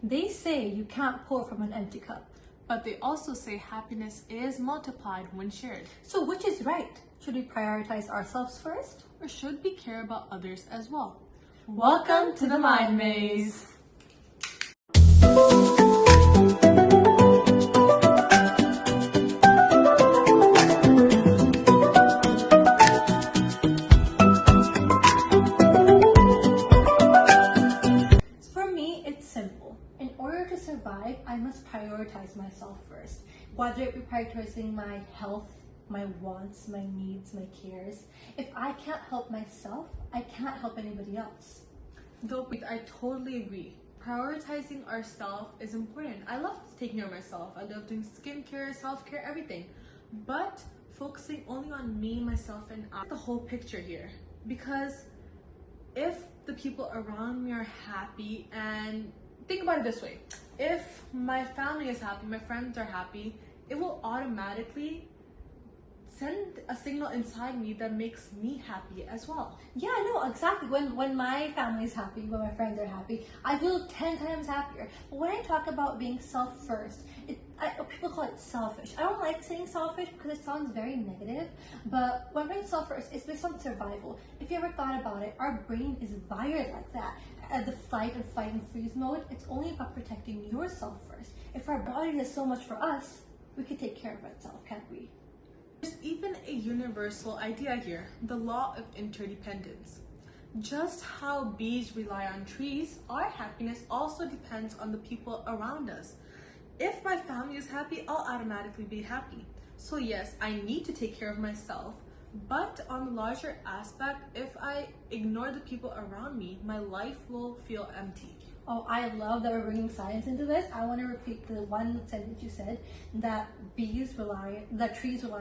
They say you can't pour from an empty cup. But they also say happiness is multiplied when shared. So which is right? Should we prioritize ourselves first? Or should we care about others as well? Welcome to the Mind Maze. For me, it's simple. In order to survive, I must prioritize myself first. Whether it be prioritizing my health, my wants, my needs, my cares. If I can't help myself, I can't help anybody else. Though I totally agree. Prioritizing ourselves is important. I love taking care of myself. I love doing skincare, self-care, everything. But focusing only on me, myself, and I, the whole picture here. Because if the people around me are happy, and think about it this way, if my family is happy, my friends are happy, it will automatically send a signal inside me that makes me happy as well. Yeah, no, exactly. When my family is happy, when my friends are happy, I feel 10 times happier. But when I talk about being self first, people call it selfish. I don't like saying selfish because it sounds very negative. But when we're self first, it's based on survival. If you ever thought about it, our brain is wired like that. At the fight and freeze mode, it's only about protecting yourself first. If our body does so much for us, we could take care of itself, can't we? There's even a universal idea here, the law of interdependence. Just how bees rely on trees, our happiness also depends on the people around us. If my family is happy, I'll automatically be happy. So yes, I need to take care of myself, but on the larger aspect, if I ignore the people around me, my life will feel empty. Oh, I love that we're bringing science into this. I want to repeat the one sentence you said, that trees rely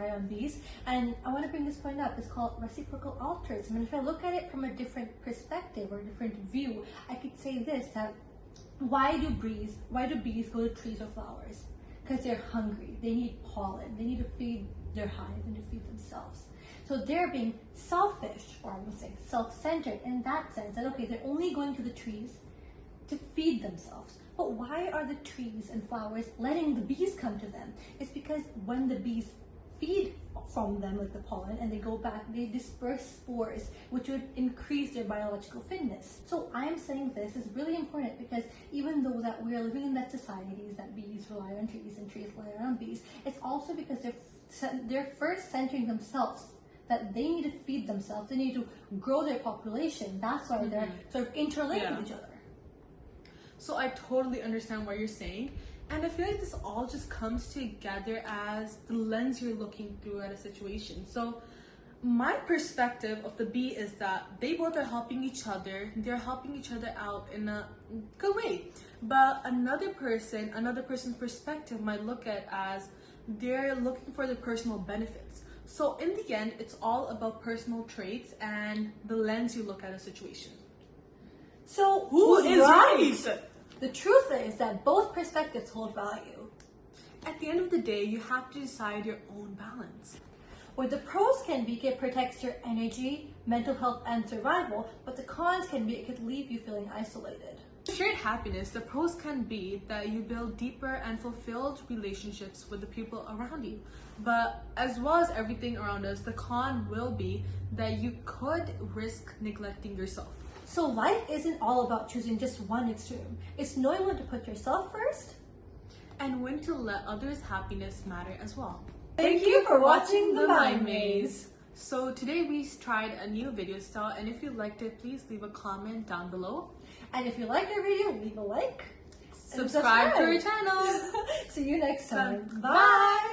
on bees. And I want to bring this point up. It's called reciprocal altruism. And if I look at it from a different perspective or a different view, I could say this, that why do bees go to trees or flowers? Because they're hungry. They need pollen. They need to feed their hive and to feed themselves. So they're being selfish, or I would say self-centered in that sense, that okay, they're only going to the trees to feed themselves. But why are the trees and flowers letting the bees come to them? It's because when the bees feed from them, like the pollen, and they go back, they disperse spores, which would increase their biological fitness. So I'm saying this is really important because even though that we are living in that societies that bees rely on trees and trees rely on bees, it's also because they're first centering themselves, that they need to feed themselves, they need to grow their population. That's why they're sort of interlinked with each other. So I totally understand what you're saying, and I feel like this all just comes together as the lens you're looking through at a situation. So my perspective of the bee is that they both are helping each other, they're helping each other out in a good way. But another person's perspective might look at as they're looking for their personal benefits. So in the end, it's all about personal traits and the lens you look at a situation. So Who is right? The truth is that both perspectives hold value. At the end of the day, you have to decide your own balance. Where the pros can be it protects your energy, mental health, and survival, but the cons can be it could leave you feeling isolated. Shared happiness, the pros can be that you build deeper and fulfilled relationships with the people around you. But as well as everything around us, the con will be that you could risk neglecting yourself. So life isn't all about choosing just one extreme. It's knowing when to put yourself first and when to let others' happiness matter as well. Thank you for watching The Mind Maze. So today we tried a new video style, and if you liked it, please leave a comment down below. And if you liked our video, leave a like. Subscribe to our channel. See you next time. Bye.